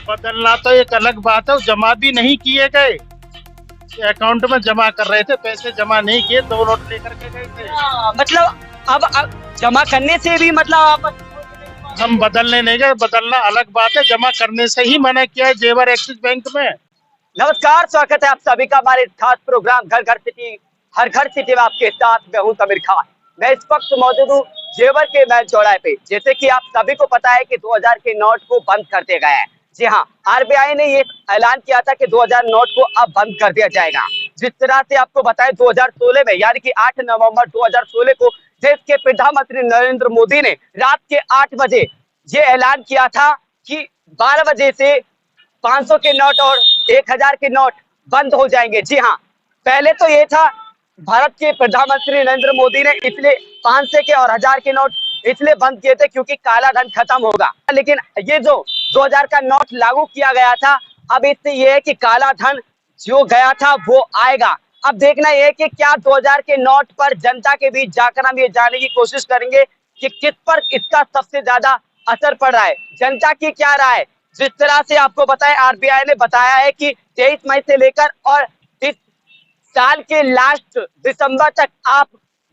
बदलना तो एक अलग बात है, जमा भी नहीं किए गए। अकाउंट में जमा कर रहे थे, पैसे जमा नहीं किए, 2 नोट लेकर के गए थे। मतलब अब जमा करने से भी मतलब आप हम बदलने नहीं गए, बदलना अलग बात है, जमा करने से ही मना किया है जेवर एक्सिस बैंक में। नमस्कार, स्वागत है आप सभी का हमारे खास प्रोग्राम घर घर सिटी, हर घर सिटी में आपके साथ मैं हूं तमिर खान। मैं इस वक्त मौजूद हूं जेवर के मैन चौराहे पे। जैसे कि आप सभी को पता है कि 2000 के नोट को बंद कर दिया गया है। जी हाँ, आरबीआई ने ये ऐलान किया था कि 2000 नोट को अब बंद कर दिया जाएगा। जिस तरह से आपको बताएं 2016 में यानी कि 8 नवंबर 2016 को देश के प्रधानमंत्री नरेंद्र मोदी ने रात के 8 बजे ये ऐलान किया था कि 12 बजे से 500 के नोट और 1000 के नोट बंद हो जाएंगे। जी हाँ, पहले तो ये था भारत के प्रधानमंत्री नरेंद्र मोदी ने इसलिए 500 के और 1000 के नोट इसलिए बंद किए थे क्योंकि काला धन खत्म होगा। लेकिन ये जो 2000 का नोट लागू किया गया था, अब इससे ये है कि काला धन जो गया था वो आएगा। अब देखना ये है कि क्या 2000 के नोट पर जनता के बीच जाकर हम ये जानने की कोशिश करेंगे कि किस पर इसका सबसे ज्यादा असर पड़ रहा है, जनता की क्या राय। जिस तरह से आपको बताएं आरबीआई ने बताया है कि 23 मई से लेकर और इस साल के लास्ट दिसंबर तक आप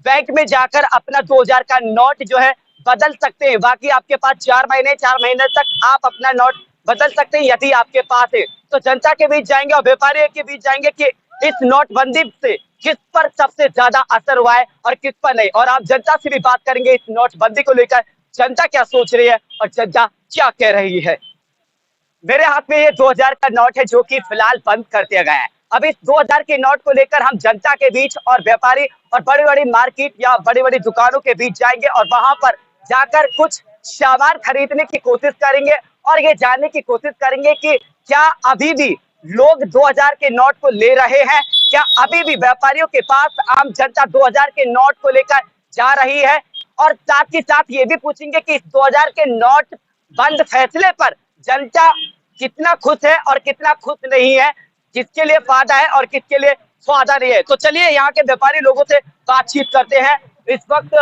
बैंक में जाकर अपना 2000 का नोट जो है बदल सकते हैं। बाकी आपके पास 4 महीने तक आप अपना नोट बदल सकते हैं यदि आपके पास है। तो जनता के बीच जाएंगे और व्यापारियों के बीच जाएंगे कि इस नोटबंदी से किस पर सबसे ज्यादा असर हुआ है और किस पर नहीं। और आप जनता से भी बात करेंगे इस नोटबंदी को लेकर, जनता क्या सोच रही है और जनता क्या कह रही है। मेरे हाथ में ये 2000 का नोट है जो कि फिलहाल बंद कर दिया गया है। अब इस 2000 के नोट को लेकर हम जनता के बीच और व्यापारी और बड़ी बड़ी मार्केट या बड़ी बड़ी दुकानों के बीच जाएंगे और वहां पर जाकर कुछ सामान खरीदने की कोशिश करेंगे और ये जानने की कोशिश करेंगे कि क्या अभी भी लोग 2000 के नोट को ले रहे हैं, क्या अभी भी व्यापारियों के पास आम जनता 2000 के नोट को लेकर जा रही है। और साथ ही साथ ये भी पूछेंगे कि इस 2000 के नोट बंद फैसले पर जनता कितना खुश है और कितना खुश नहीं है, किसके लिए फायदा है और किसके लिए फायदा नहीं है। तो चलिए यहाँ के व्यापारी लोगों से बातचीत करते हैं। इस वक्त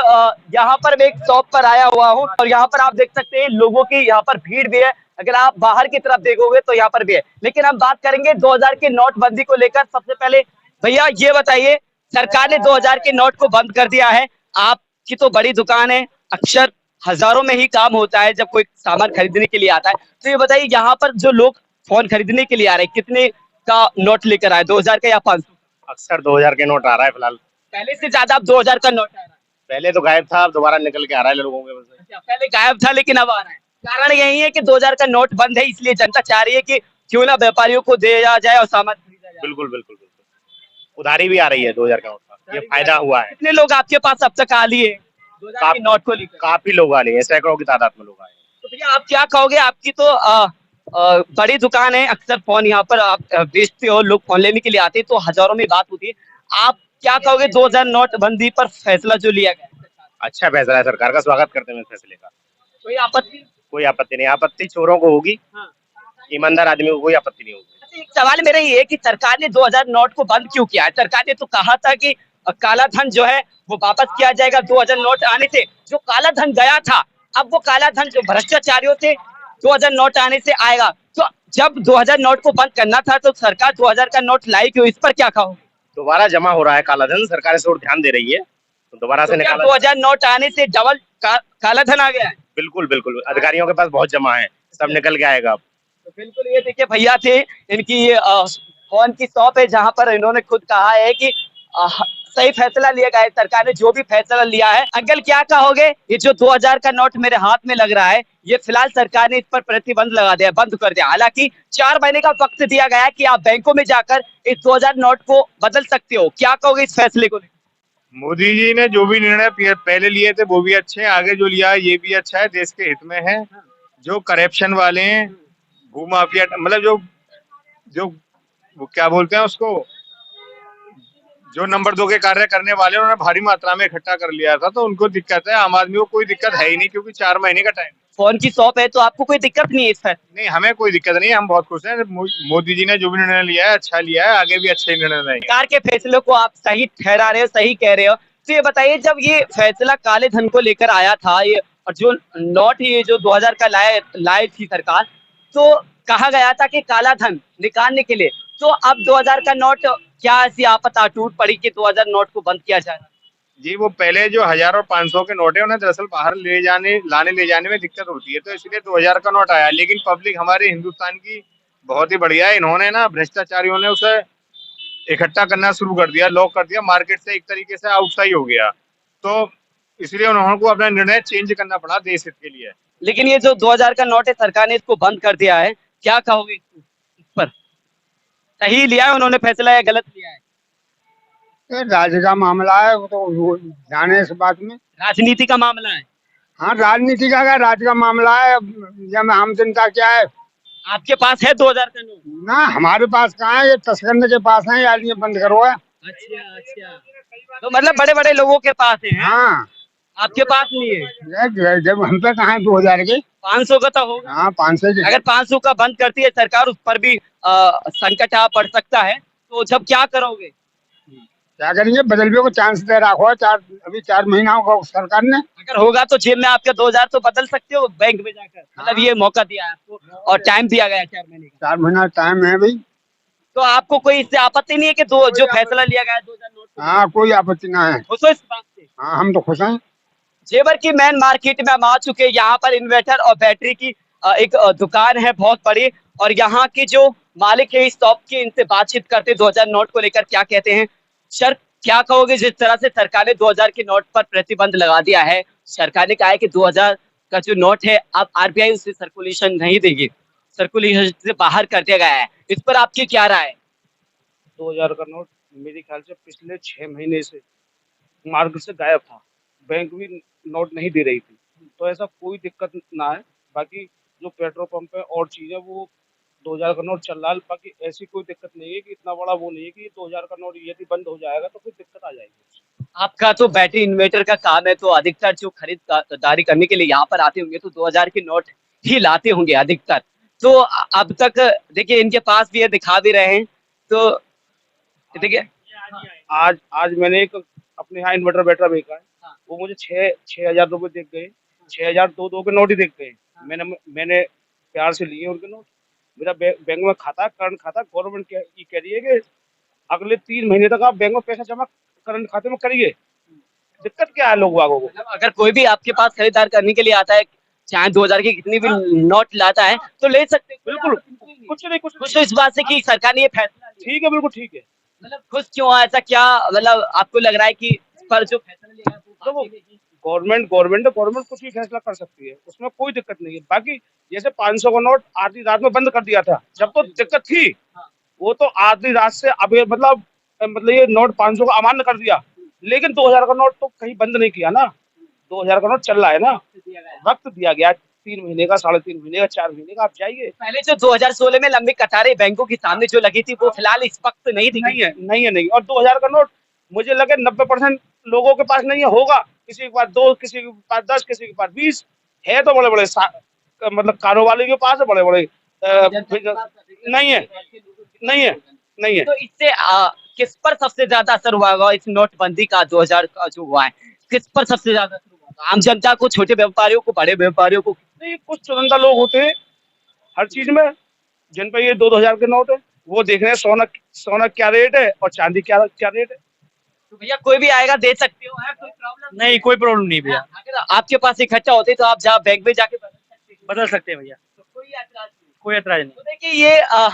यहाँ पर मैं एक शॉप पर आया हुआ हूँ और यहाँ पर आप देख सकते हैं लोगों की यहाँ पर भीड़ भी है। अगर आप बाहर की तरफ देखोगे तो यहाँ पर भी है। लेकिन हम बात करेंगे 2000 के नोटबंदी को लेकर। सबसे पहले भैया ये बताइए, सरकार ने 2000 के नोट को बंद कर दिया है, आपकी तो बड़ी दुकान है, अक्सर हजारों में ही काम होता है जब कोई सामान खरीदने के लिए आता है। तो ये बताइए यहाँ पर जो लोग फोन खरीदने के लिए आ रहे हैं कितने का नोट लेकर आए, 2000 का या 500? अक्सर 2000 के नोट आ रहा है फिलहाल। पहले से ज्यादा अब 2000 का नोट आ रहा है। पहले तो गायब था, अब दोबारा निकल के आ रहा है लोगों के पास। अच्छा, पहले गायब था लेकिन अब आ रहा है। कारण यही है कि 2000 का नोट बंद है, इसलिए जनता चाह रही है कि क्यों ना व्यापारियों को दिया जाए और सामान खरीदा जाए। बिल्कुल बिल्कुल बिल्कुल, उधारी भी आ रही है 2000 का नोट का, ये फायदा हुआ है। कितने लोग आपके पास अब तक आ लिए 2000 के नोट को लेकर? काफी लोग आ रहे हैं, सैकड़ों की तादाद में लोग आए हैं। तो भैया आप क्या कहोगे, आपकी तो बड़ी दुकान है, अक्सर फोन यहाँ पर आप बेचते हो, लोग फोन लेने के लिए आते हैं तो हजारों में बात होती है। आप क्या कहोगे 2000 नोटबंदी पर फैसला जो लिया गया? अच्छा फैसला है, सरकार का स्वागत करते हैं इस फैसले का। कोई आपत्ति? कोई आपत्ति नहीं, आपत्ति चोरों को होगी, ईमानदार आदमी को कोई आपत्ति नहीं होगी। एक सवाल मेरा ये है कि सरकार ने 2000 नोट को बंद क्यों किया है? सरकार ने तो कहा था कि काला धन जो है वो वापस किया जाएगा 2000 नोट आने से। जो काला धन गया था, अब वो काला धन जो भ्रष्टाचारियों से 2000 नोट आने से आएगा। तो जब 2000 नोट को बंद करना था तो सरकार 2000 का नोट लाई क्यों? इस पर क्या कहोगे? दोबारा जमा हो रहा है काला धन, सरकार इस ओर ध्यान दे रही है, तो दोबारा से निकाला। 2000 नोट आने से डबल काला धन आ गया है? बिल्कुल बिल्कुल, अधिकारियों के पास बहुत जमा है, सब निकल के आएगा। तो बिल्कुल ये देखिए भैया थे, इनकी ये फोन की शॉप है जहां पर इन्होंने खुद कहा है कि सही फैसला लिया गया है, सरकार ने जो भी फैसला लिया है। अंकल क्या कहोगे, ये जो 2000 का नोट मेरे हाथ में लग रहा है, ये फिलहाल सरकार ने इस पर प्रतिबंध लगा दिया, बंद कर दिया। हालांकि 4 महीने का वक्त दिया गया है कि आप बैंकों में जाकर इस 2000 नोट को बदल सकते हो। क्या कहोगे इस फैसले को? मोदी जी ने जो भी निर्णय पहले लिए थे वो भी अच्छे हैं, आगे जो लिया है ये भी अच्छा है, देश के हित में है। जो करप्शन वाले हैं, भूमाफिया, मतलब जो वो क्या बोलते हैं उसको, जो नंबर 2 के कार्य करने वाले उन्होंने भारी मात्रा में इकट्ठा कर लिया था, तो उनको दिक्कत है। आम आदमी को कोई दिक्कत है ही नहीं क्योंकि 4 महीने का टाइम। फोन की शॉप है तो आपको कोई दिक्कत नहीं है इस फैसले? नहीं, हमें कोई दिक्कत नहीं है, हम बहुत खुश हैं। मोदी जी ने जो भी निर्णय लिया है अच्छा लिया है, आगे भी अच्छे निर्णय लेंगे। सरकार के फैसलों को आप सही ठहरा रहे हो, सही कह रहे हो। तो ये बताइए, जब ये फैसला काले धन को लेकर आया था, ये और जो नोट ये जो 2000 का लाए थी सरकार, तो कहा गया था कि काला धन निकालने के लिए, तो अब 2000 का नोट क्या ऐसी आपदा टूट पड़ी कि 2000 नोट को बंद किया जाए? जी, वो पहले जो 1000 और 500 के नोट है उन्हें दरअसल बाहर लाने ले जाने में दिक्कत होती है, तो इसलिए 2000 का नोट आया। लेकिन पब्लिक हमारे हिंदुस्तान की बहुत ही बढ़िया है, इन्होंने ना भ्रष्टाचारियों ने उसे इकट्ठा करना शुरू कर दिया, लॉक कर दिया, मार्केट से एक तरीके से आउटसाइड हो गया। तो इसलिए उन्होंने को अपना निर्णय चेंज करना पड़ा देश हित के लिए। लेकिन ये जो 2000 का नोट है, सरकार ने इसको बंद कर दिया है, क्या कहोगे इस पर? सही लिया है उन्होंने फैसला या गलत लिया है? ये राज्य का मामला है, वो तो जाने इस बात में। राजनीति का मामला है। हाँ, राजनीति का क्या, राज्य का मामला है। जब आम जनता क्या है आपके पास है 2000 का नोट? ना, हमारे पास कहाँ है, ये तस्करने के पास है, यार ये बंद करो है। अच्छा अच्छा, तो मतलब बड़े बड़े लोगों के पास है, हैं? हाँ, आपके पास नहीं है? जब हम पे कहाँ है 2000 के। 500 का तो होगा। हाँ, 500 के। अगर 500 का बंद करती है सरकार, उस पर भी संकट आ पड़ सकता है, तो जब क्या करोगे? क्या करेंगे, बदलवे को चांस दे रखा है, अभी 4 महीना होगा सरकार ने। अगर होगा तो जेब में आपके 2000 तो बदल सकते हो बैंक में जाकर, मतलब ये मौका दिया है आपको और टाइम दिया गया है 4 महीने का। 4 महीना टाइम है भाई। तो आपको कोई इससे आपत्ति नहीं है कि जो फैसला लिया गया है 2000 नोट को? हाँ, कोई आपत्ति ना है। खुश हो इस बात से? हाँ, हम तो खुश हैं। जेवर की मेन मार्केट में हम आ चुके हैं। यहाँ पर इन्वर्टर और बैटरी की एक दुकान है बहुत बड़ी, और यहाँ के जो मालिक है इस शॉप के, इनसे बातचीत करते 2000 नोट को लेकर क्या कहते हैं। सर, क्या कहोगे, जिस तरह से सरकार ने 2000 के नोट पर प्रतिबंध लगा दिया है, सरकार ने कहा है कि 2000 का जो नोट है अब आरबीआई उसे सर्कुलेशन नहीं देगी, सर्कुलेशन से बाहर कर दिया गया है, इस पर आपकी क्या राय है? 2000 का नोट मेरे ख्याल से पिछले 6 महीने से मार्केट से गायब था, बैंक भी नोट नहीं दे रही थी, तो ऐसा कोई दिक्कत ना है। बाकी जो पेट्रोल पंप है और चीज़ें, वो 2000 का नोट चल रहा है, बाकी ऐसी कोई दिक्कत नहीं है कि इतना बड़ा वो नहीं है कि 2000 का नोट यदि बंद हो जाएगा तो कोई दिक्कत आ जाएगी। आपका तो बैटरी इन्वर्टर का काम है, तो अधिकतर जो खरीदारी करने के लिए यहाँ पर आते होंगे तो 2000 के नोट ही लाते होंगे अधिकतर। तो अब तक देखिए इनके पास भी है, दिखा भी रहे हैं, तो देखिए आज मैंने एक अपने यहाँ इन्वर्टर बैटरा बेचा है, वो मुझे 6,000 रुपये दिख गए, 6,000 दो के नोट ही दिख गए। मैंने प्यार से लिए उनके नोट। मेरा बैंक में खाता, करंट खाता, गवर्नमेंट ये कह रही है कि अगले 3 महीने तक आप बैंक में पैसा जमा करंट खाते में करिए। दिक्कत क्या है लोग बागों को? मतलब अगर कोई भी आपके पास खरीदार करने के लिए आता है, चाहे 2000 की कितनी भी नोट लाता है, तो ले सकते हैं। बिल्कुल, कुछ नहीं, खुश हो इस बात से कि सरकार ने ये फैसला लिया? ठीक है, बिल्कुल ठीक है। मतलब खुश क्यों है, ऐसा क्या मतलब आपको लग रहा है कि इस पर जो फैसला लिया है वो वाकई में ही- गवर्नमेंट कुछ भी फैसला कर सकती है, उसमें कोई दिक्कत नहीं है। बाकी जैसे 500 का नोट आधी रात में बंद कर दिया था, जब तो दिक्कत थी, वो तो आधी रात से अभी मतलब ये नोट 500 का अमान्य कर दिया, लेकिन 2000 का नोट तो कहीं बंद नहीं किया ना। 2000 का नोट चल रहा है ना, वक्त दिया गया 3 महीने का, 3.5 महीने का, 4 महीने का, आप जाइए। पहले जो 2016 में लंबी कतारें बैंकों के सामने जो लगी थी, वो फिलहाल इस वक्त नहीं दिख रही है। नहीं। और 2000 का नोट मुझे लगे 90% लोगों के पास नहीं है, होगा किसी के पास 2, किसी के पास 10, किसी के पास 20 है, तो बड़े बड़े मतलब कारोबारी के पास है, बड़े बड़े नहीं है। तो इससे किस पर सबसे ज्यादा असर हुआ होगा इस नोटबंदी का, 2000 का जो हुआ है, किस पर सबसे ज्यादा असर हुआ होगा? आम जनता को, छोटे व्यापारियों को, बड़े व्यापारियों को? नहीं, कुछ चुनिंदा लोग होते हैं हर चीज में, जिन पर ये 2-2000 के नोट है, वो देख रहे हैं सोना क्या रेट है और चांदी क्या रेट है। तो भैया कोई भी आएगा दे सकते हो, है कोई प्रॉब्लम? नहीं, कोई प्रॉब्लम नहीं भैया, अगर आपके पास इकट्ठा होते तो आप जहाँ बैंक में जाके बदल सकते हैं भैया, तो कोई ऐतराज नहीं। कोई ऐतराज तो देखिए ये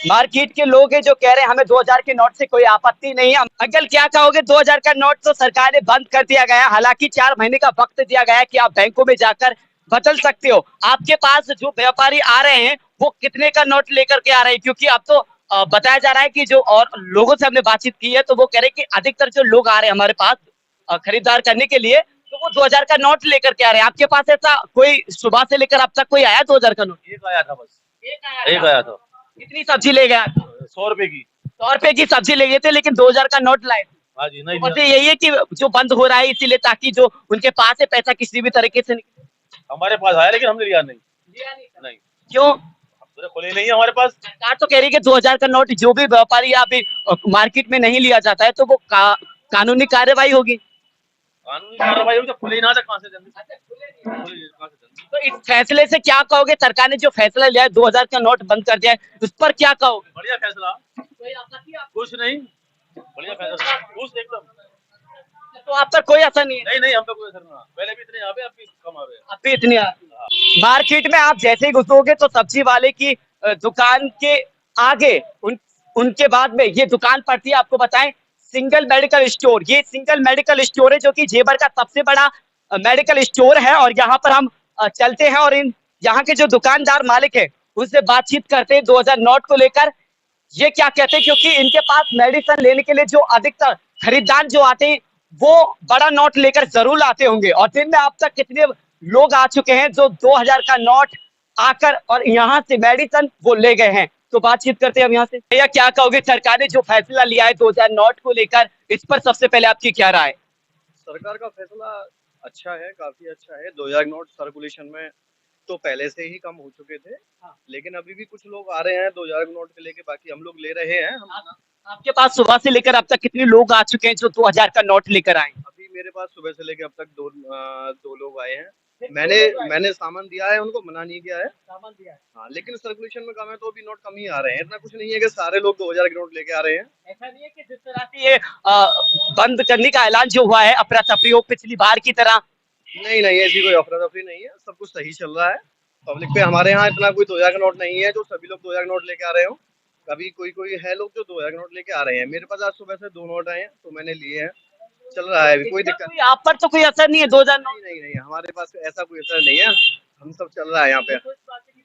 मार्केट के लोग हैं जो कह रहे हैं हमें 2000 के नोट से कोई आपत्ति नहीं है। अंकल क्या कहोगे, 2000 का नोट तो सरकार ने बंद कर दिया गया, हालांकि 4 महीने का वक्त दिया गया है कि आप बैंकों में जाकर बदल सकते हो। आपके पास जो व्यापारी आ रहे हैं वो कितने का नोट लेकर के आ रहे हैं? क्योंकि अब तो बताया जा रहा है कि जो और लोगों से हमने बातचीत की है तो वो कह रहे हैं कि अधिकतर जो लोग आ रहे हैं हमारे पास खरीदार करने के लिए, तो वो 2000 का नोट लेकर के आ रहे हैं। आपके पास ऐसा कोई सुबह से लेकर अब तक कोई आया 2000 का नोट? एक आया था बस, एक आया था। कितनी सब्जी ले गया? 100 रुपए की। 100 रुपए की सब्जी ले गए थे, लेकिन 2000 का नोट लाए थे। हाँ जी, नहीं वजह यही है कि जो बंद हो रहा है इसीलिए, ताकि जो उनके पास है पैसा किसी भी तरीके से निकले। हमारे पास आया लेकिन हमने लिया नहीं। नहीं, क्यों? पूरे खुले नहीं है हमारे पास। सरकार तो कह रही है कि 2000 का नोट जो भी व्यापारी या अभी मार्केट में नहीं लिया जाता है तो वो कानूनी कार्रवाई होगी। कानूनी कार्रवाई होगी तो खुले ही ना था, कहाँ से देंगे? तो तो इस फैसले से क्या कहोगे? सरकार ने जो फैसला लिया है 2000 का नोट बंद कर दिया है, उस पर क्या कहोगे? बढ़िया फैसला। खुश नहीं, बढ़िया फैसला, खुश एकदम। तो आप पर कोई असर नहीं है? नहीं नहीं, हम पे कोई असर ना, पहले भी इतने आवे, अब भी कम आवे। अब भी इतनी मार्केट में आप जैसे ही घुसोगे तो सब्जी वाले की दुकान के आगे उनके बाद में ये दुकान पड़ती है, आपको बताएं, सिंगल मेडिकल स्टोर। ये सिंगल मेडिकल स्टोर है जो कि जेवर का सबसे बड़ा मेडिकल स्टोर है। और यहाँ पर हम चलते हैं और इन यहाँ के जो दुकानदार मालिक है उनसे बातचीत करते हैं 2000 नोट को लेकर। ये क्या कहते हैं, क्योंकि इनके पास मेडिसिन लेने के लिए जो अधिकतर खरीदार जो आते हैं वो बड़ा नोट लेकर जरूर आते होंगे। और दिन में अब तक कितने लोग आ चुके हैं जो 2000 का नोट आकर और यहाँ से मेडिसिन वो ले गए हैं। तो बातचीत करते हैं अब यहाँ से। भैया क्या कहोगे, सरकार ने जो फैसला लिया है 2000 नोट को लेकर, इस पर सबसे पहले आपकी क्या राय? सरकार का फैसला अच्छा है, काफी अच्छा है। 2000 नोट सर्कुलेशन में तो पहले से ही कम हो चुके थे, लेकिन अभी भी कुछ लोग आ रहे हैं 2000 नोट के लेके, बाकी हम लोग ले रहे हैं। आपके पास सुबह से लेकर अब तक कितने लोग आ चुके हैं जो 2000 का नोट लेकर आए? अभी मेरे पास सुबह से लेके अब तक दो लोग आए हैं। मैंने सामान दिया है, उनको मना नहीं किया है। हाँ, लेकिन सर्कुलेशन में कम है तो अभी नोट कम ही आ रहे हैं। इतना कुछ नहीं है कि सारे लोग 2000 के नोट लेके आ रहे हैं। ऐसा नहीं है कि जिस तरह से ये बंद करने का ऐलान जो हुआ है अफरा तफरी हो पिछली बार की तरह? नहीं नहीं, ऐसी कोई अफरा तफरी नहीं है, सब कुछ सही चल रहा है। पब्लिक पे हमारे यहाँ इतना कोई 2000 का नोट नहीं है जो सभी लोग 2000 नोट लेके आ रहे हो। कभी कोई है लोग जो 2000 नोट लेके आ रहे हैं। मेरे पास आज सुबह से 2 नोट आए हैं तो मैंने लिए हैं, चल रहा है, अभी कोई दिक्कत नहीं। आप पर तो कोई असर नहीं है 2000 नोट? नहीं नहीं, हमारे पास ऐसा कोई असर नहीं है, हम सब चल रहा है यहाँ पे।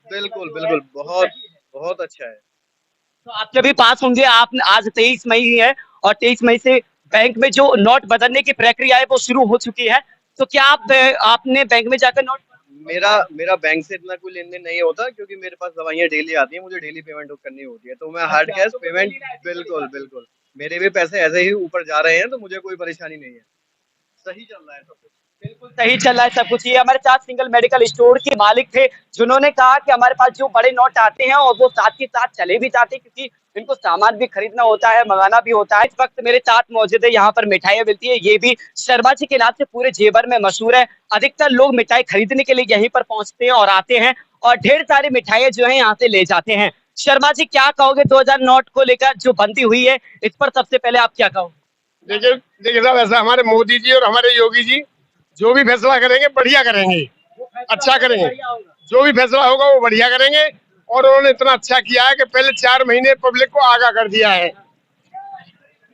बिल्कुल बिल्कुल, बहुत बहुत अच्छा है। तो आपके भी पास होंगे, आप आज 23 मई है और 23 मई से बैंक में जो नोट बदलने की प्रक्रिया है वो शुरू हो चुकी है। तो क्या आपने बैंक में जाकर नोट? मेरा बैंक से इतना कोई लेन देन नहीं होता, क्योंकि मेरे पास दवाइयाँ डेली आती हैं, मुझे डेली पेमेंट करनी होती है, तो मैं हार्ड कैश पेमेंट। बिल्कुल बिल्कुल, मेरे भी पैसे ऐसे ही ऊपर जा रहे हैं तो मुझे कोई परेशानी नहीं है, सही चल रहा है सब कुछ। बिल्कुल सही चल रहा है सब कुछ। ये हमारे साथ सिंगल मेडिकल स्टोर के मालिक थे जिन्होंने कहा कि हमारे पास जो बड़े नोट आते हैं और वो साथ के साथ चले भी जाते हैं, क्योंकि इनको सामान भी खरीदना होता है, मंगाना भी होता है। इस वक्त मेरे साथ मौजूद है, यहाँ पर मिठाइयाँ मिलती है, ये भी शर्मा जी के नाम से पूरे जेवर में मशहूर है। अधिकतर लोग मिठाई खरीदने के लिए यहीं पर पहुंचते हैं और आते हैं और ढेर सारी मिठाइयाँ जो है यहाँ से ले जाते हैं। शर्मा जी क्या कहोगे 2000 नोट को लेकर जो बंदी हुई है, इस पर सबसे पहले आप क्या कहोगे? देखिए साहब, ऐसा हमारे मोदी जी और हमारे योगी जी जो भी फैसला करेंगे बढ़िया करेंगे, अच्छा करेंगे। जो भी फैसला होगा वो बढ़िया करेंगे। और उन्होंने इतना अच्छा किया है कि पहले 4 महीने पब्लिक को आगाह कर दिया है।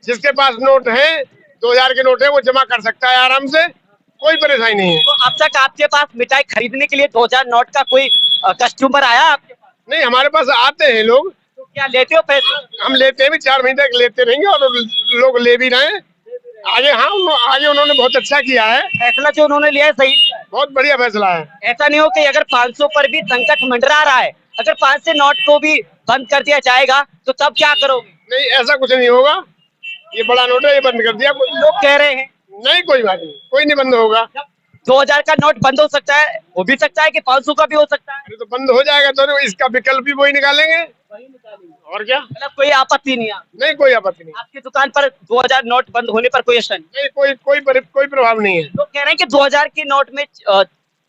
जिसके पास नोट है, 2000 के नोट है, वो जमा कर सकता है आराम से, कोई परेशानी नहीं है। तो अब तक आपके पास मिठाई खरीदने के लिए 2000 नोट का कोई कस्टमर आया आपके पास? नहीं, हमारे पास आते हैं लोग। तो क्या लेते हो पैसे? हम लेते हैं भी, 4 महीने तक लेते रहेंगे और लोग ले भी रहे हैं आगे। हाँ, आगे उन्होंने बहुत अच्छा किया है, फैसला जो उन्होंने लिया है सही है। बहुत बढ़िया फैसला है। ऐसा नहीं हो कि अगर 500 पर भी संकट मंडरा रहा है, अगर 500 नोट को भी बंद कर दिया जाएगा तो तब क्या करोगे? नहीं, ऐसा कुछ नहीं होगा। ये बड़ा नोट है, ये बंद कर दिया। लोग कह रहे हैं नहीं, कोई बात नहीं, कोई नहीं बंद होगा। 2000 का नोट बंद हो सकता है, हो भी सकता है कि 500 का भी हो सकता है। तो बंद हो जाएगा तो इसका विकल्प भी वही निकालेंगे, और क्या। मतलब कोई आपत्ति नहीं है? नहीं, कोई आपत्ति नहीं। आपकी दुकान पर 2000 नोट बंद होने पर कोई असर नहीं? कोई प्रभाव नहीं है। लोग कह रहे हैं कि 2000 के नोट में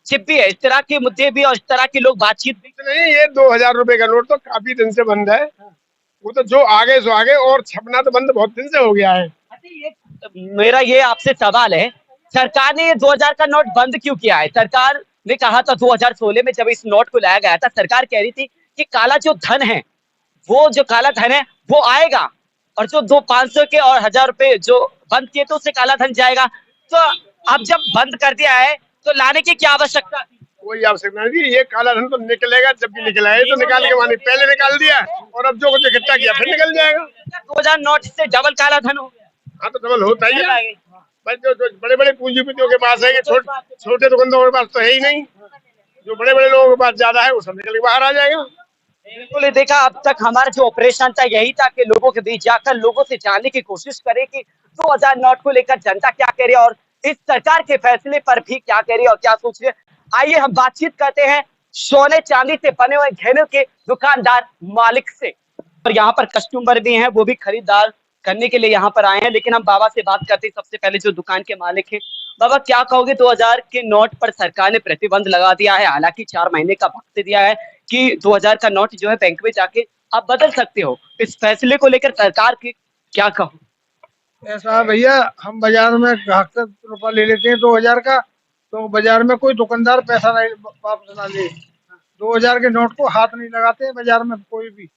चिप भी है, इस तरह के मुद्दे भी और इस तरह के लोग बातचीत भी। नहीं, ये 2000 रुपए का नोट तो काफी दिन से बंद है। वो तो जो आगे सो आगे, और छपना तो बंद बहुत दिन से हो गया है। मेरा ये आपसे सवाल है, सरकार ने ये 2000 का नोट बंद क्यों किया है? सरकार ने कहा था 2016 में जब इस नोट को लाया गया था, सरकार कह रही थी कि काला जो धन है, वो जो काला धन है वो आएगा, और जो 500 के और 1000 रुपए जो बंद किए तो उससे काला धन जाएगा। तो अब जब बंद कर दिया है तो लाने की क्या आवश्यकता थी? कोई आवश्यकता नहीं। ये काला धन तो निकलेगा, जब भी निकला है तो निकाल के मानी पहले निकाल दिया, और अब जो कुछ इकट्ठा किया फिर निकल जाएगा। 2000 नोट से डबल काला धन हो गया। हाँ, तो डबल होता ही है। बस जो बड़े बड़े पूंजीपतियों के पास है, छोटे दुकानदारों के पास तो है ही नहीं। जो बड़े बड़े लोगों के पास ज्यादा है वो सब निकल के बाहर आ जाएगा। बिल्कुल, ये देखा, अब तक हमारा जो ऑपरेशन था यही था कि लोगों के बीच जाकर लोगों से जानने की कोशिश करें कि 2000 नोट को लेकर जनता क्या कह रही है और इस सरकार के फैसले पर भी क्या कह रही है और क्या सोच रही है। आइए हम बातचीत करते हैं सोने चांदी से बने हुए गहनों के दुकानदार मालिक से। और यहाँ पर कस्टमर भी हैं, वो भी खरीदार करने के लिए यहाँ पर आए हैं। लेकिन हम बाबा से बात करते हैं। सबसे पहले जो दुकान के मालिक हैं बाबा क्या कहोगे, 2000 के नोट पर सरकार ने प्रतिबंध लगा दिया है, हालांकि 4 महीने का वक्त दिया है कि 2000 का नोट जो है बैंक में जाके आप बदल सकते हो। इस फैसले को लेकर सरकार की क्या कहो? ऐसा है भैया, हम बाजार में ग्राहक से रुपया ले लेते हैं 2000 का, तो बाजार में कोई दुकानदार पैसा नहीं वापस ना ले। 2000 के नोट को हाथ नहीं लगाते हैं बाजार में कोई भी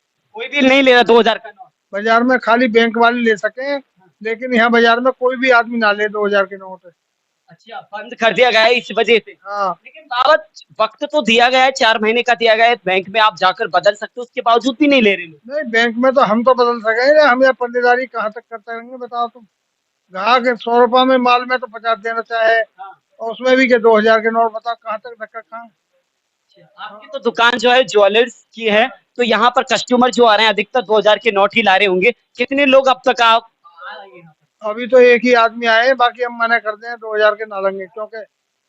नहीं ले रहा 2000 का नोट। बाजार में खाली बैंक वाले ले सके, लेकिन यहाँ बाजार में कोई भी आदमी ना ले 2000 के नोट। अच्छा, बंद कर दिया गया है इस वजह से। हाँ, लेकिन बाबा वक्त तो दिया गया है, 4 महीने का दिया गया है, बैंक में आप जाकर बदल सकते हो, उसके बावजूद भी नहीं ले रहे लोग। नहीं बैंक में तो हम तो बदल सके, हम यहाँ पल्लेदारी कहाँ तक करते रहेंगे बताओ तुम। ग्राहक 100 रुपये में माल में तो 50 देना चाहे, और उसमें भी के 2000 के नोट, बताओ कहाँ तक धक्का खाएं। आपकी तो दुकान जो है ज्वेलर्स की है, तो यहाँ पर कस्टमर जो आ रहे हैं अधिकतर 2000 के नोट ही ला रहे होंगे। कितने लोग अब तक आप अभी तो एक ही आदमी आए हैं, बाकी हम मना करते हैं 2000 के ना लेंगे, क्योंकि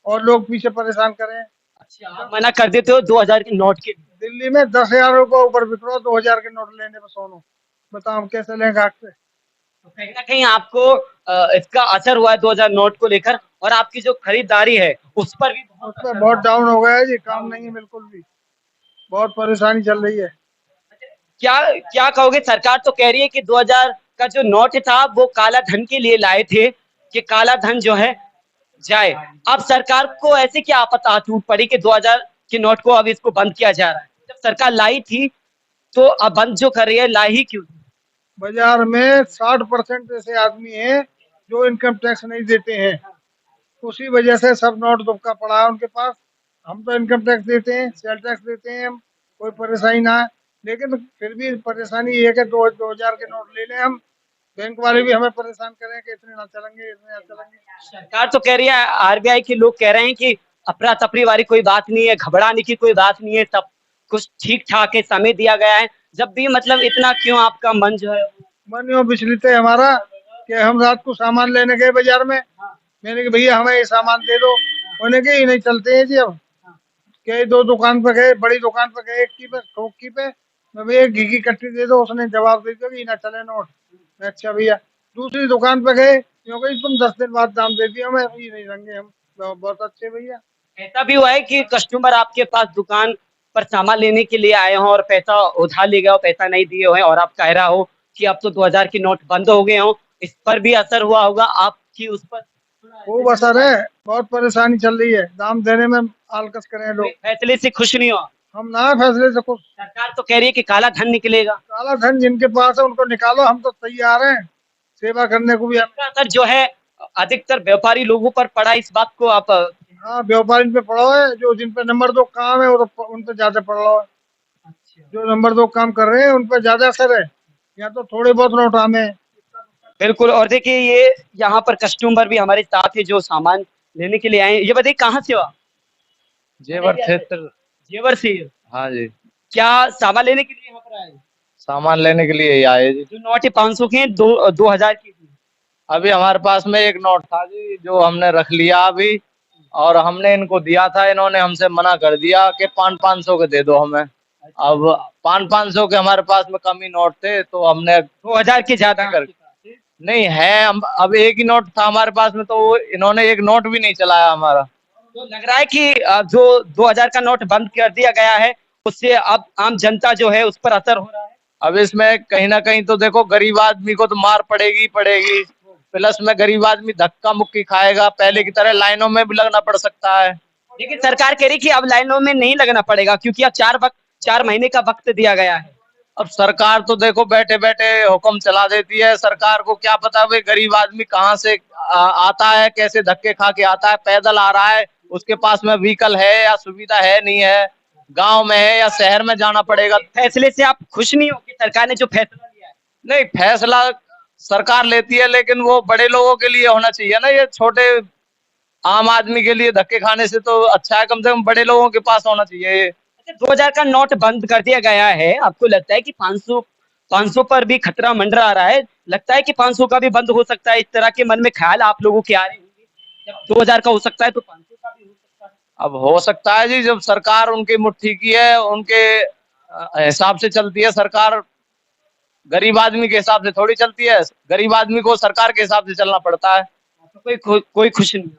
और लोग पीछे परेशान करें। अच्छा, आप मना कर देते हो 2000 के नोट के? दिल्ली में 10,000 रुपये ऊपर बिक रहा 2000 के नोट लेने में सोनू, बताओ हम कैसे लें ग्राहक से। तो कहीं ना कहीं आपको इसका असर हुआ है 2000 नोट को लेकर, और आपकी जो खरीदारी है उस पर भी उस पर बहुत डाउन हो गया है जी, काम नहीं है बिल्कुल भी, बहुत परेशानी चल रही है। क्या क्या कहोगे? सरकार तो कह रही है कि 2000 का जो नोट था वो काला धन के लिए लाए थे, कि काला धन जो है जाए। अब सरकार को ऐसे क्या आपत्ति टूट पड़ी कि 2000 के नोट को अब इसको बंद किया जा रहा है? जब सरकार लाई थी तो अब बंद जो कर रही है, लाई ही क्यों? बाजार में 60% ऐसे आदमी हैं जो इनकम टैक्स नहीं देते हैं, उसी वजह से सब नोट दुबका पड़ा है उनके पास। हम तो इनकम टैक्स देते हैं, सेल टैक्स देते हैं, हम कोई परेशानी ना है, लेकिन फिर भी परेशानी ये है कि 2000 के नोट ले लें हम, बैंक वाले भी हमें परेशान करें कि इतने ना चलेंगे, इतने ना चलेंगे। सरकार तो कह रही है, आरबीआई के लोग कह रहे हैं कि अफरा तफरी वाली कोई बात नहीं है, घबराने की कोई बात नहीं है, सब कुछ ठीक ठाक है, समय दिया गया है। जब भी मतलब इतना क्यों आपका मन जो है? मन यूँ विचलित है हमारा कि हम रात को सामान लेने गए बाजार में, मैंने कहा भैया हमें ये सामान दे दो, उन्होंने कहा ये नहीं चलते हैं जी। अब कई 2 दुकान पे गए, बड़ी दुकान पे गए, एक की पे थोक की पे, मैं भैया घी की कट्टी दे दो, उसने जवाब दे दिया कि ये ना चले नोट। मैं अच्छा भैया। दूसरी दुकान पे गए, क्योंकि तुम 10 दिन बाद दाम दे दिया, हमें ये नहीं देंगे हम। बहुत अच्छे भैया। ऐसा भी हुआ है कि कस्टमर आपके पास दुकान पर सामान लेने के लिए आए हों और पैसा उधार ले गए हो, पैसा नहीं दिए हो और आप कह रहा हो कि अब तो 2000 के नोट बंद हो गए हो, इस पर भी असर हुआ होगा आपकी उस पर? खूब असर है, बहुत परेशानी चल रही है, दाम देने में आलकस करें लोग। फैसले से खुश नहीं हो? हम ना फैसले से कुछ, सरकार तो कह रही है कि काला धन निकलेगा। काला धन जिनके पास है उनको निकालो, हम तो तैयार हैं सेवा करने को भी। इसका असर जो है अधिकतर व्यापारी लोगों पर पड़ा, इस बात को आप? हाँ, व्यापारी पे पड़ा है, जो जिन पे नंबर 2 काम है उन पे ज्यादा पड़ रहा है। जो नंबर 2 काम कर रहे हैं उन पे ज्यादा असर है, या तो थोड़े बहुत नोट हमें। बिल्कुल। और देखिए ये यहाँ पर कस्टमर भी हमारे साथ है जो सामान लेने के लिए आए हैं। ये बताइए कहाँ से हो आप? जेवर क्षेत्र। जेवर से? हाँ जी, क्या सामान लेने के लिए यहाँ पर आए हैं? सामान लेने के लिए ही आए जी। जो नोट है 500 के हैं, 2000 की? अभी हमारे पास में एक नोट था जी जो हमने रख लिया अभी, और हमने इनको दिया था, इन्होंने हमसे मना कर दिया कि 500 के दे दो हमें। अब 500 के हमारे पास में कम ही नोट थे, तो हमने 2000 के ज्यादा कर नहीं है। हम अब एक ही नोट था हमारे पास में, तो इन्होंने एक नोट भी नहीं चलाया हमारा। तो लग रहा है कि जो 2000 का नोट बंद कर दिया गया है उससे अब आम जनता जो है उस पर असर हो रहा है। अब इसमें कहीं ना कहीं तो देखो गरीब आदमी को तो मार पड़ेगी पड़ेगी, प्लस में गरीब आदमी धक्का मुक्की खाएगा, पहले की तरह लाइनों में भी लगना पड़ सकता है। लेकिन सरकार कह रही कि अब लाइनों में नहीं लगना पड़ेगा क्योंकि अब 4 महीने का वक्त दिया गया है। अब सरकार तो देखो बैठे बैठे हुक्म चला देती है, सरकार को क्या पता भाई गरीब आदमी कहाँ से आता है, कैसे धक्के खा के आता है, पैदल आ रहा है, उसके पास में व्हीकल है या सुविधा है नहीं है, गांव में है या शहर में जाना पड़ेगा। फैसले से आप खुश नहीं हो कि सरकार ने जो फैसला लिया है? नहीं, फैसला सरकार लेती है लेकिन वो बड़े लोगों के लिए होना चाहिए ना, ये छोटे आम आदमी के लिए धक्के खाने से तो अच्छा है कम से कम बड़े लोगों के पास होना चाहिए ये। 2000 का नोट बंद कर दिया गया है, आपको लगता है कि 500 पर भी खतरा मंडरा रहा है? लगता है कि 500 का भी बंद हो सकता है? इस तरह के मन में ख्याल आप लोगों के आ रहे होंगे, जब 2000 का हो सकता है तो 500 का भी हो सकता है। अब हो सकता है जी, जब सरकार उनकी मुट्ठी की है, उनके हिसाब से चलती है सरकार, गरीब आदमी के हिसाब से थोड़ी चलती है। गरीब आदमी को सरकार के हिसाब से चलना पड़ता है। तो कोई खुश नहीं?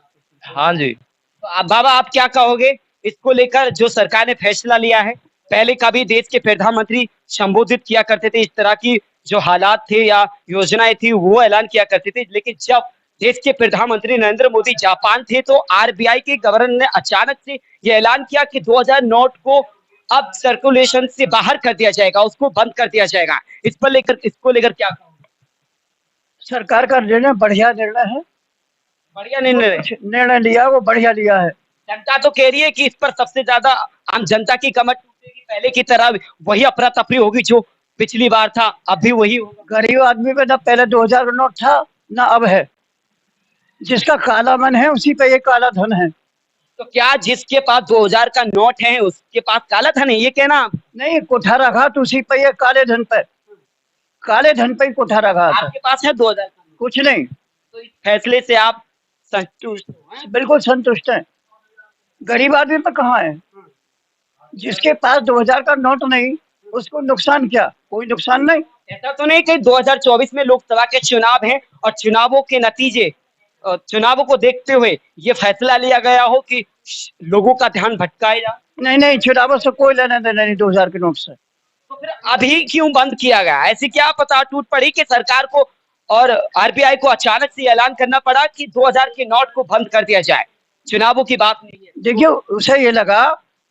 हाँ जी। तो बाबा आप क्या कहोगे इसको लेकर जो सरकार ने फैसला लिया है? पहले कभी देश के प्रधानमंत्री संबोधित किया करते थे, इस तरह की जो हालात थे या योजनाएं थी वो ऐलान किया करते थे, लेकिन जब देश के प्रधानमंत्री नरेंद्र मोदी जापान थे तो आरबीआई के गवर्नर ने अचानक से ये ऐलान किया कि 2000 नोट को अब सर्कुलेशन से बाहर कर दिया जाएगा, उसको बंद कर दिया जाएगा। इसको लेकर क्या कहोगे? सरकार का निर्णय बढ़िया निर्णय है, बढ़िया निर्णय। निर्णय लिया वो बढ़िया लिया है। जनता तो कह रही है कि इस पर सबसे ज्यादा आम जनता की कमर टूटेगी, पहले की तरह वही अफरा तफरी होगी जो पिछली बार था, अब भी वही होगा। गरीब आदमी पे ना पहले 2000 का नोट था ना अब है। जिसका काला मन है उसी पे ये काला धन है। तो क्या जिसके पास 2000 का नोट है उसके पास काला धन है, ये कहना आप? नहीं, कोठा रखा तो उसी पे ये काले धन पे, काले धन पे ही कोठा रखा था। आपके पास है 2000 का नोट? कुछ नहीं। तो इस फैसले से आप संतुष्ट हो? हैं? बिल्कुल संतुष्ट है। गरीब आदमी पे कहाँ है? जिसके पास 2000 का नोट नहीं उसको नुकसान क्या? कोई नुकसान नहीं। ऐसा तो नहीं कि 2024 में लोकसभा के चुनाव हैं और चुनावों के नतीजे चुनावों को देखते हुए ये फैसला लिया गया हो कि लोगों का ध्यान भटकाएगा। नहीं नहीं, चुनावों से कोई लेना देना नहीं 2000 के नोट से। तो फिर अभी क्यों बंद किया गया? ऐसी क्या पता टूट पड़ी कि सरकार को और आरबीआई को अचानक से ऐलान करना पड़ा कि 2000 के नोट को बंद कर दिया जाए? चुनावों की बात नहीं है। देखिए, उसे ये लगा,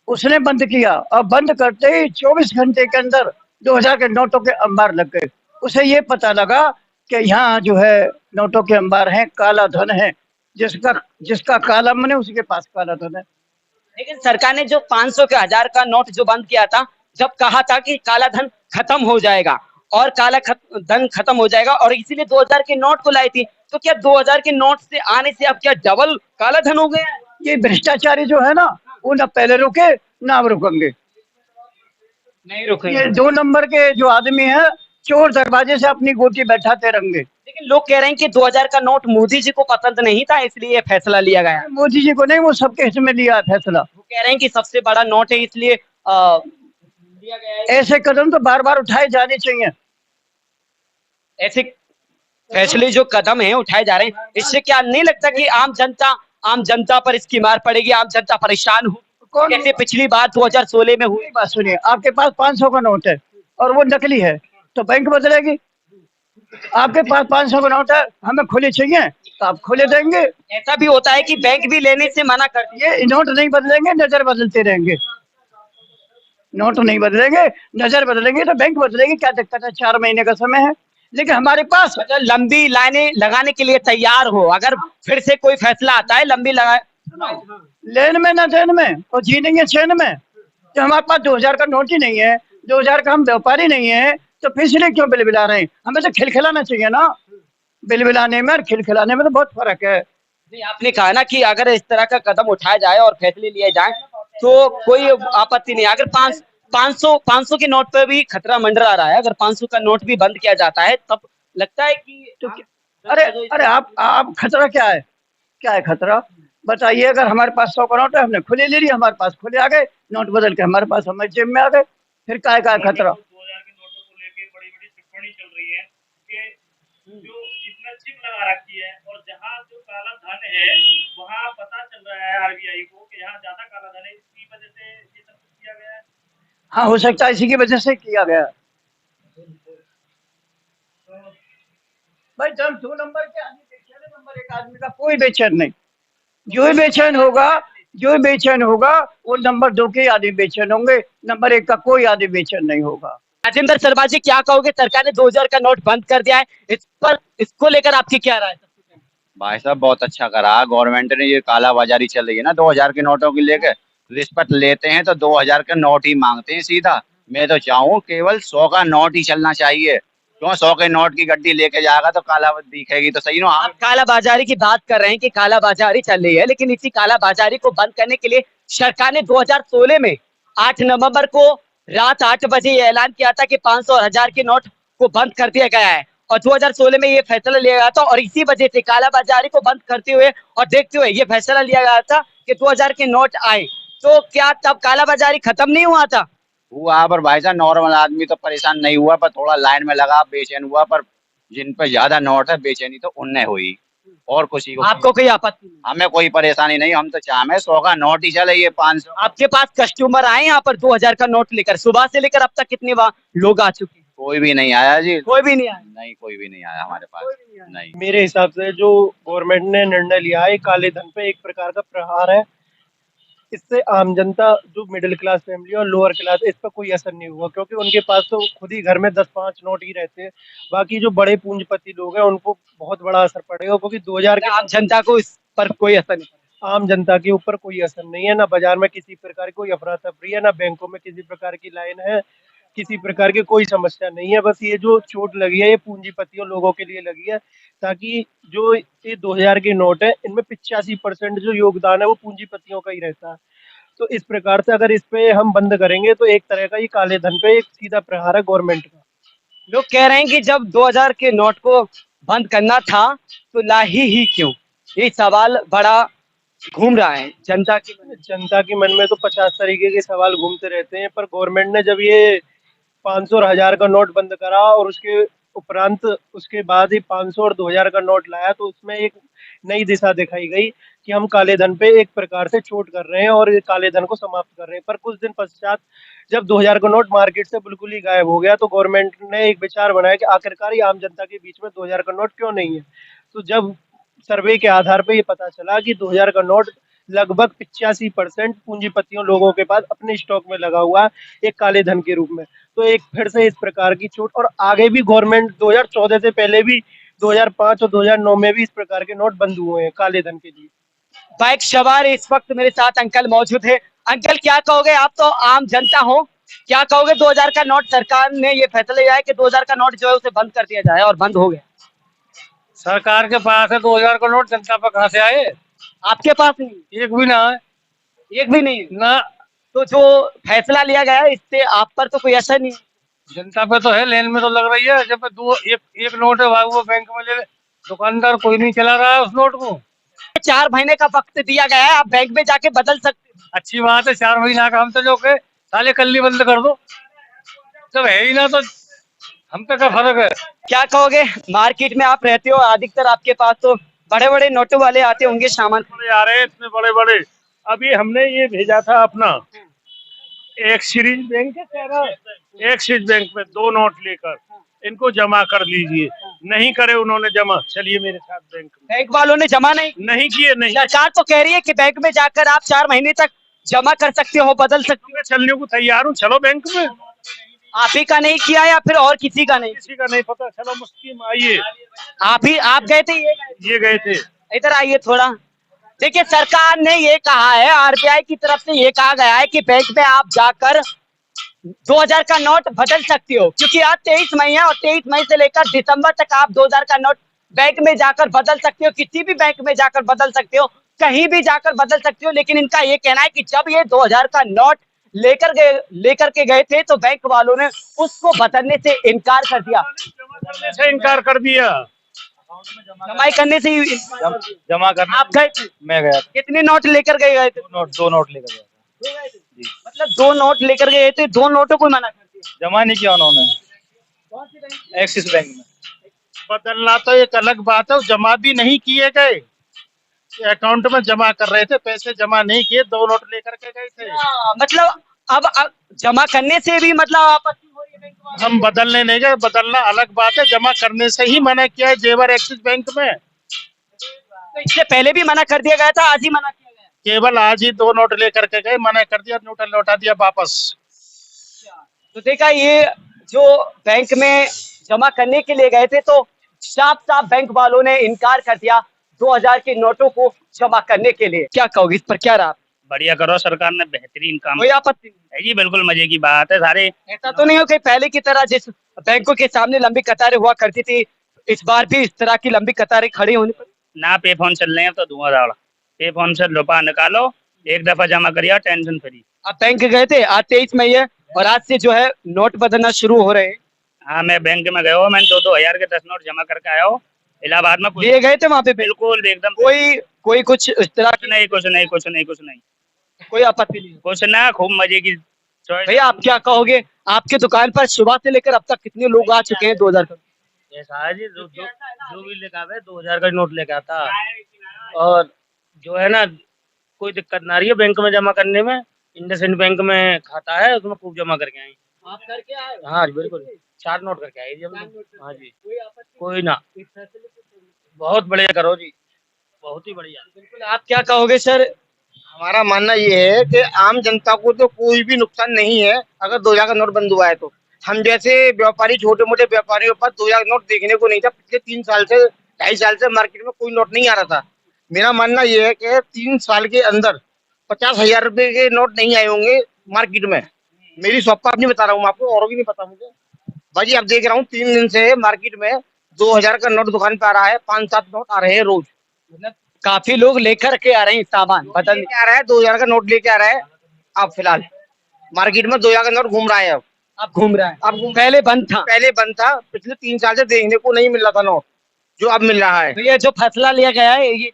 उसने बंद किया और बंद करते ही 24 घंटे के अंदर 2000 के नोटों के अंबार लग गए। उसे ये पता लगा कि यहाँ जो है नोटों के अंबार हैं, काला धन है। जिसका काला मन है उसी के पास काला धन है। लेकिन सरकार ने जो 500 के 1000 का नोट जो बंद किया था, जब कहा था कि काला धन खत्म हो जाएगा और धन खत्म हो जाएगा और इसीलिए 2000 के नोट को लाई थी, तो क्या 2000 के नोट से आने से अब क्या डबल काला धन हो गया? ये भ्रष्टाचारी जो है ना, वो ना पहले रुके ना अब रुकेंगे। नहीं रुकेंगे। ये 2 नंबर के जो आदमी है, चोर दरवाजे से अपनी गोटी बैठाते रहेंगे। लेकिन लोग कह रहे हैं कि 2000 का नोट मोदी जी को पसंद नहीं था, इसलिए फैसला लिया गया। मोदी जी को नहीं, वो सबके हिस्से में लिया है फैसला। वो कह रहे हैं कि सबसे बड़ा नोट है इसलिए लिया गया है। ऐसे कदम तो बार बार उठाए जाने चाहिए। ऐसे फैसले जो कदम है उठाए जा रहे हैं, इससे क्या नहीं लगता कि आम जनता पर इसकी मार पड़ेगी, आम जनता परेशान हो? कैसे पिछली बार 2016 में हुई? बात सुनिए, आपके पास 500 का नोट है और वो नकली है तो बैंक बदलेगी। आपके पास 500 का नोट है, हमें खुले चाहिए तो आप खुले देंगे। ऐसा भी होता है कि बैंक भी लेने से मना करती है। ये नोट नहीं बदलेंगे, नजर बदलते रहेंगे। नोट नहीं बदलेंगे, नजर बदलेंगे तो बैंक बदलेगी। क्या दिक्कत है? 4 महीने का समय है। लेकिन हमारे पास मतलब लंबी लाइनें लगाने के लिए तैयार हो, अगर फिर से कोई फैसला आता है लंबी लेन में ना देन में और जी नहीं है चैन में। तो हमारे पास 2000 का नोट ही नहीं है, 2000 का हम व्यापारी नहीं है, तो फिर इसलिए क्यों बिल बिला रहे हैं? हमें तो खिलखिलाना चाहिए ना। बिल बिलाने में और खिलखिलाने में तो बहुत फर्क है। नहीं, आपने कहा ना कि अगर इस तरह का कदम उठाया जाए और फैसले लिए जाए तो कोई आपत्ति नहीं। अगर 500 के नोट पे भी खतरा मंडरा रहा है, अगर 500 का नोट भी बंद किया जाता है तब लगता है कि तो अरे आप खतरा क्या है? क्या है खतरा? बताइए। अगर हमारे पास 100 का नोट है, हमने खुले ले लिया, हमारे पास खुले आ गए, नोट बदल के हमारे पास हमारे जेब में आ गए, फिर क्या है खतरा? 2000 के नोटों को लेके बड़ी बड़ी टिप्पणी चल रही है कि जो इसमें चिप लगा रखी है और जहाँ जो काला धन है वहाँ पता चल रहा है आरबीआई को कि यहाँ ज्यादा काला धन है, इसी वजह से ये सब कुछ किया गया है। हाँ, हो सकता है इसी की वजह से किया गया। भाई जब 2 नंबर के आदमी बेचैन है, नंबर 1 आदमी का कोई बेचैन नहीं। जो बेचैन होगा वो नंबर 2 के आदमी बेचैन होंगे, नंबर 1 का कोई आदमी बेचैन नहीं होगा। राजेंद्र शर्मा जी क्या कहोगे? सरकार ने 2000 का नोट बंद कर दिया है, इस पर इसको लेकर आपकी क्या राय है? भाई साहब बहुत अच्छा करा गवर्नमेंट ने। ये कालाबाजारी चल रही है ना 2000 के नोटों की लेके, रिश्वत लेते हैं तो 2000 के नोट ही मांगते हैं सीधा। मैं तो चाहूँ केवल 100 का नोट ही चलना चाहिए। क्यों 100 के नोट की गड्डी लेके जाएगा तो काला दिखेगी तो सही ना। आप काला बाजारी की बात कर रहे हैं कि काला बाजारी चल रही है, लेकिन इसी काला बाजारी को बंद करने के लिए सरकार ने 2016 में 8 नवंबर को रात 8 बजे ये ऐलान किया था कि 500 और 1000 के नोट को बंद कर दिया गया है और 2016 में ये फैसला लिया गया था और इसी वजह से काला बाजारी को बंद करते हुए और देखते हुए ये फैसला लिया गया था कि 2000 के नोट आए। तो क्या तब काला बाजारी खत्म नहीं हुआ था? हुआ, पर भाई साहब नॉर्मल आदमी तो परेशान नहीं हुआ, पर थोड़ा लाइन में लगा बेचैन हुआ। पर जिन पर ज्यादा नोट है बेचैनी तो उनने हुई। और कुछ ही को आपको कोई आपत्ति नहीं? हमें कोई परेशानी नहीं, हम तो चाहे 100 का नोट ही चले, ये 500 आपके पास कस्टमर आए यहाँ पर 2000 का नोट लेकर? सुबह से लेकर अब तक कितने लोग आ चुके हैं? कोई भी नहीं आया जी, कोई भी नहीं आया? नहीं कोई भी नहीं आया हमारे पास, नहीं। मेरे हिसाब से जो गवर्नमेंट ने निर्णय लिया है, काले धन पे एक प्रकार का प्रहार है। इससे आम जनता, जो मिडिल क्लास फैमिली और लोअर क्लास, इस पर कोई असर नहीं हुआ, क्योंकि उनके पास तो खुद ही घर में 10-5 नोट ही रहते हैं। बाकी जो बड़े पूंजीपति लोग हैं उनको बहुत बड़ा असर पड़ेगा, क्योंकि 2000 के आम जनता को इस पर कोई असर नहीं पड़ा। आम जनता के ऊपर कोई असर नहीं है। ना बाजार में किसी प्रकार की कोई अफरा तफरी है, ना बैंकों में किसी प्रकार की लाइन है, किसी प्रकार की कोई समस्या नहीं है। बस ये जो चोट लगी है, ये पूंजीपतियों लोगों के लिए लगी है, ताकि जो ये 2000 के नोट है, इनमें 85% जो योगदान है वो पूंजीपतियों का ही रहता है। तो इस प्रकार से अगर इस पे हम बंद करेंगे तो एक तरह का ये काले धन पे एक सीधा प्रहार है गवर्नमेंट का। लोग कह रहे हैं कि जब 2000 के नोट को बंद करना था तो लाही ही क्यों? ये सवाल बड़ा घूम रहा है जनता के मन में तो 50 तरीके के सवाल घूमते रहते हैं, पर गवर्नमेंट ने जब ये 500 और 1000 का नोट बंद करा और उसके उपरांत उसके बाद ही 500 और 2000 का नोट लाया, तो उसमें एक नई दिशा दिखाई गई कि हम काले धन पे एक प्रकार से चोट कर रहे हैं और ये काले धन को समाप्त कर रहे हैं। पर कुछ दिन पश्चात जब 2000 का नोट मार्केट से बिल्कुल ही गायब हो गया, तो गवर्नमेंट ने एक विचार बनाया कि आखिरकार ये आम जनता के बीच में 2000 का नोट क्यों नहीं है। तो जब सर्वे के आधार पे ये पता चला कि 2000 का नोट लगभग 85% पूंजीपतियों लोगों के पास अपने स्टॉक में लगा हुआ है, एक काले धन के रूप में। तो एक फिर से इस प्रकार की छूट, और आगे भी गवर्नमेंट 2014 से पहले भी 2005 और 2009 में भी इस प्रकार के नोट बंद हुए हैं काले धन के लिए। बाइक सवार इस वक्त मेरे साथ अंकल मौजूद है। अंकल क्या कहोगे, आप तो आम जनता हो, क्या कहोगे? 2000 का नोट, सरकार ने ये फैसला लिया है कि 2000 का नोट जो है उसे बंद कर दिया जाए और बंद हो गया। सरकार के पास है 2000 का नोट, जनता पर कहाँ से आए? आपके पास नहीं? एक भी ना है। एक भी नहीं ना। तो जो फैसला लिया गया है इससे आप पर तो कोई असर नहीं? जनता पे तो है, लेन में तो लग रही है। जब एक नोट है वो बैंक में ले ले, दुकानदार कोई नहीं चला रहा है उस नोट को। 4 महीने का वक्त दिया गया है, आप बैंक में जाके बदल सकते हैं। अच्छी बात है, 4 महीना का। हम तो जो के साले कल ही बंद कर दो, जब है ही ना तो हम पे क्या फर्क है? क्या कहोगे, मार्केट में आप रहते हो, अधिकतर आपके पास तो बड़े बड़े नोटों वाले आते होंगे सामान आ रहे हैं, इतने बड़े बड़े। अभी हमने ये भेजा था अपना एक्सिस बैंक है कह रहा, एक्सिस बैंक में 2 नोट लेकर इनको जमा कर लीजिए। नहीं करे उन्होंने जमा। चलिए मेरे साथ बैंक वालों ने जमा नहीं किए। नहीं, सरकार तो कह रही है कि बैंक में जाकर आप 4 महीने तक जमा कर सकते हो, बदल सकते हो। चलने को तैयार हूँ, चलो बैंक में। आप ही का नहीं किया या फिर और किसी का नहीं? किसी का नहीं पता, चलो मुस्किन आइए। आप गए थे? ये गए थे। इधर आइए थोड़ा। देखिए, सरकार ने ये कहा है, आरबीआई की तरफ से ये कहा गया है कि बैंक में आप जाकर 2000 का नोट बदल सकते हो, क्योंकि आज 23 मई है और 23 मई से लेकर दिसंबर तक आप 2000 का नोट बैंक में जाकर बदल सकते हो, किसी भी बैंक में जाकर बदल सकते हो, कहीं भी जाकर बदल सकते हो। लेकिन इनका ये कहना है कि जब ये 2000 का नोट लेकर के गए थे तो बैंक वालों ने उसको बदलने से इनकार कर दिया। जमा करने से जमा करना। आप गए थे? मैं गया। कितने नोट लेकर गए थे? 2 नोट लेकर गया। जी। मतलब 2 नोट लेकर गए थे, 2 नोटों को मना कर दिया। जमा नहीं किया उन्होंने। एक्सिस बैंक में। बदलना तो एक अलग बात है, जमा भी नहीं किए गए, अकाउंट में जमा कर रहे थे, पैसे जमा नहीं किए, 2 नोट लेकर के गए थे। मतलब अब जमा करने से भी मतलब आपत्ति हो रही है बैंक वालों? हम बदलने नहीं गए, बदलना अलग बात है, जमा करने से ही मना किया है जेवर एक्सिस बैंक में। तो इससे पहले भी मना कर दिया गया था, आज ही मना किया गया? केवल आज ही 2 नोट लेकर के गए, मना कर दिया, नोट लौटा दिया वापस। तो देखा, ये जो बैंक में जमा करने के लिए गए थे तो साफ साफ बैंक वालों ने इनकार कर दिया 2000 के नोटों को जमा करने के लिए। क्या कहोगे इस पर, क्या रहा? बढ़िया करो, सरकार ने बेहतरीन काम। कोई आपत्ति नहीं है जी, बिल्कुल मजे की बात है। सारे ऐसा तो नहीं हो कि पहले की तरह जिस बैंकों के सामने लंबी कतारें हुआ करती थी, इस बार भी इस तरह की लंबी कतारें खड़ी होनी पड़ी? ना पे फोन चल रहे हैं तो धुआंधाड़, पे फोन से रुपया निकालो, एक दफा जमा करिए, टेंशन फ्री। आप बैंक गए थे? आज 23 मई है और आज से जो है नोट बदलना शुरू हो रहे हैं। हाँ, मैं बैंक में गया हूँ, मैंने 2-2 हजार के 10 नोट जमा करके आया हूँ इलाहाबाद में। लिए गए थे वहाँ पे? बिल्कुल एकदम। कोई कुछ इस तरह की नहीं, कोई आपत्ति नहीं? कुछ ना, खूब मजे की। भैया आप क्या कहोगे, आपके दुकान पर सुबह से लेकर अब तक कितने लोग आ चुके हैं 2000 का? ऐसा है जी, जो भी लेकर आवे 2000 का नोट लेके आता, और जो है ना कोई दिक्कत ना रही है बैंक में जमा करने में। इंडसइंड बैंक में खाता है, उसमें खूब जमा करके आए। आप करके आए? हाँ जी बिल्कुल, 4 नोट करके आए जी हम लोग। हाँ जी, कोई ना, बहुत बढ़िया करो जी, बहुत ही बढ़िया। बिल्कुल, आप क्या कहोगे सर? हमारा मानना ये है कि आम जनता को तो कोई भी नुकसान नहीं है अगर 2000 का नोट बंद हुआ है तो। हम जैसे व्यापारी, छोटे मोटे व्यापारियों पर 2000 नोट देखने को नहीं था। पिछले 3 साल से, 2.5 साल से मार्केट में कोई नोट नहीं आ रहा था। मेरा मानना ये है कि 3 साल के अंदर 50,000 रुपए के नोट नहीं आए होंगे मार्केट में। मेरी शॉप पर नहीं बता रहा हूँ आपको, और भी नहीं पता मुझे। भाजी आप देख रहा हूँ 3 दिन से मार्केट में 2000 का नोट दुकान पे आ रहा है, 5-7 नोट आ रहे हैं रोज। मतलब काफी लोग लेकर के आ रहे हैं सामान बदल लेके आ रहा है, 2000 का नोट लेके आ रहा है। अब फिलहाल मार्केट में 2000 का नोट घूम रहा है। अब घूम रहा है। अब पहले बंद था। पहले बंद था, पिछले 3 साल से देखने को नहीं मिल रहा था नोट, जो अब मिल रहा है। तो ये जो फैसला लिया गया है ये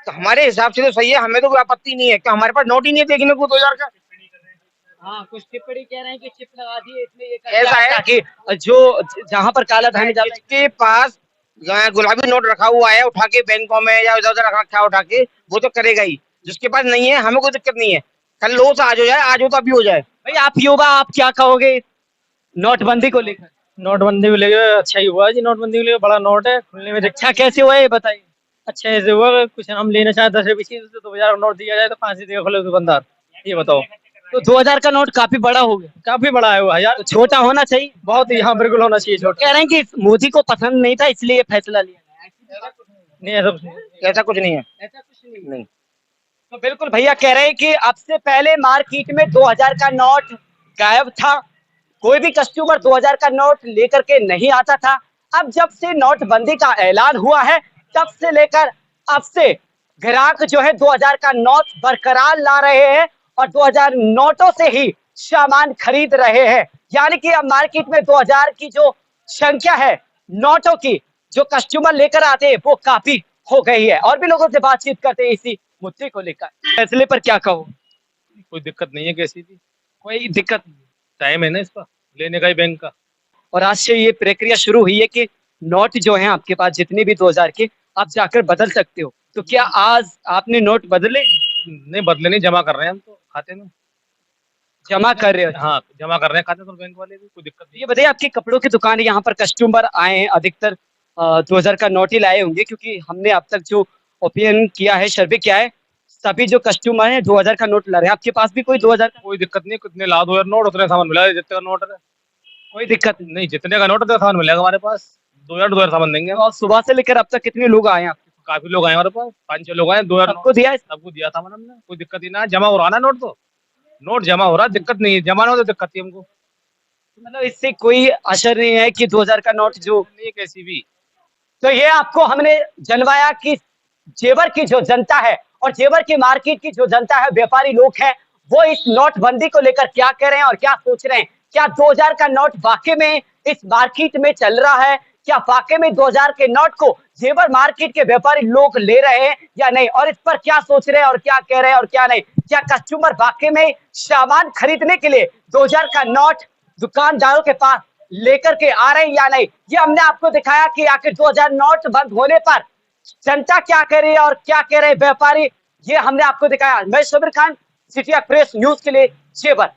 तो हमारे हिसाब से तो सही है, हमें तो कोई आपत्ति नहीं है कि हमारे पास नोट ही नहीं है देखने को 2000 का। हाँ, कुछ टिप्पणी कह रहे हैं कि चिप लगा दी है इसलिए ये ऐसा है ताकि जो जहाँ पर काला धन जाता है जिसके पास गुलाबी नोट रखा हुआ है उठा के बैंकों में या उधर उधर रखा उठा के, वो तो करेगा ही। जिसके पास नहीं है हमें कोई दिक्कत नहीं है, कल लो तो आज हो जाए, आज हो तो अभी हो जाए। भाई आप युवा, आप क्या कहोगे नोटबंदी को लेकर? नोटबंदी को लेकर अच्छा ही हुआ जी। नोटबंदी को लेकर बड़ा नोट है खुलने में। अच्छा कैसे हुआ ये बताइए? अच्छा ऐसे हुआ, कुछ हम लेना चाहे 10 रुपये चीज तो 2000 का नोट दिया जाए तो 5 देगा खुले दुकानदार। ये बताओ, तो 2000 का नोट काफी बड़ा हो गया। काफी बड़ा है वो। 1000 तो छोटा होना चाहिए। बहुत ही, हाँ बिल्कुल होना चाहिए छोटा। कह रहे हैं कि मोदी को पसंद नहीं था इसलिए ये फैसला लिया गया। नहीं ऐसा कुछ नहीं। ऐसा कुछ नहीं है, ऐसा कुछ नहीं। तो बिल्कुल भैया कह रहे हैं कि अब से पहले मार्केट में 2000 का नोट गायब था, कोई भी कस्टमर 2000 का नोट लेकर के नहीं आता था। अब जब से नोटबंदी का ऐलान हुआ है तब से लेकर अब से ग्राहक जो है 2000 का नोट बरकरार ला रहे हैं और 2000 नोटों से ही सामान खरीद रहे हैं। यानी कि अब मार्केट में 2000 की जो संख्या है नोटों की, जो कस्टमर लेकर आते हैं वो काफी हो गई है। और भी लोगों से बातचीत करते हैं इसी मुद्दे को लेकर। फैसले पर क्या कहो? कोई दिक्कत नहीं है, कैसी भी कोई दिक्कत नहीं। टाइम है ना इसका लेने का ही बैंक का। और आज से ये प्रक्रिया शुरू हुई है कि नोट जो है आपके पास जितने भी 2000 के आप जाकर बदल सकते हो। तो क्या आज आपने नोट बदले? नहीं बदले नहीं, जमा कर रहे हैं हम तो खाते में। जमा कर रहे हो? हाँ जमा कर रहे हैं खाते तो बैंक वाले भी, कोई दिक्कत नहीं। ये बताइए आपकी कपड़ों की दुकान है, यहाँ पर कस्टमर आए हैं अधिकतर 2000 का नोट ही लाए होंगे, क्योंकि हमने अब तक जो ओपिनियन किया है, सर्वे किया है, सभी जो कस्टमर हैं 2000 का नोट ला रहे हैं। आपके पास भी कोई 2000 का? कोई दिक्कत नहीं, कितने ला 2000 नोट उतने सामान मिला है, जितने का नोट है कोई दिक्कत नहीं। जितने का नोट उतना सामान मिलेगा हमारे पास। 2000 सामान देंगे। और सुबह से लेकर अब तक कितने लोग आए हैं? काफी लोग आए हमारे पास, 5-6 लोग आए। 2000 सबको दिया है? सबको दिया था हमने, कोई दिक्कत ही ना। जमा हो रहा ना नोट, तो नोट जमा हो रहा, दिक्कत नहीं है। जमा ना हो तो दिक्कत थी हमको। मतलब इससे कोई असर नहीं है कि 2000 का नोट जो नहीं कैसी भी। तो ये आपको हमने जनवाया कि जेवर की जो जनता है और जेवर की मार्केट की जो जनता है, व्यापारी लोग हैं, वो इस नोटबंदी को लेकर क्या कह रहे हैं और क्या सोच रहे हैं। क्या 2000 का नोट वाकई में इस मार्केट में चल रहा है? क्या वाकई में 2000 के नोट को जेवर मार्केट के व्यापारी लोग ले रहे हैं या नहीं? और इस पर क्या सोच रहे हैं और क्या कह रहे हैं और क्या नहीं? क्या कस्टमर वाकई में सामान खरीदने के लिए 2000 का नोट दुकानदारों के पास लेकर के आ रहे हैं या नहीं? ये हमने आपको दिखाया कि आखिर 2000 नोट बंद होने पर जनता क्या कह रही है और क्या कह रहे हैं व्यापारी, ये हमने आपको दिखाया। मैं Sabir Khan, city express news के लिए जेवर।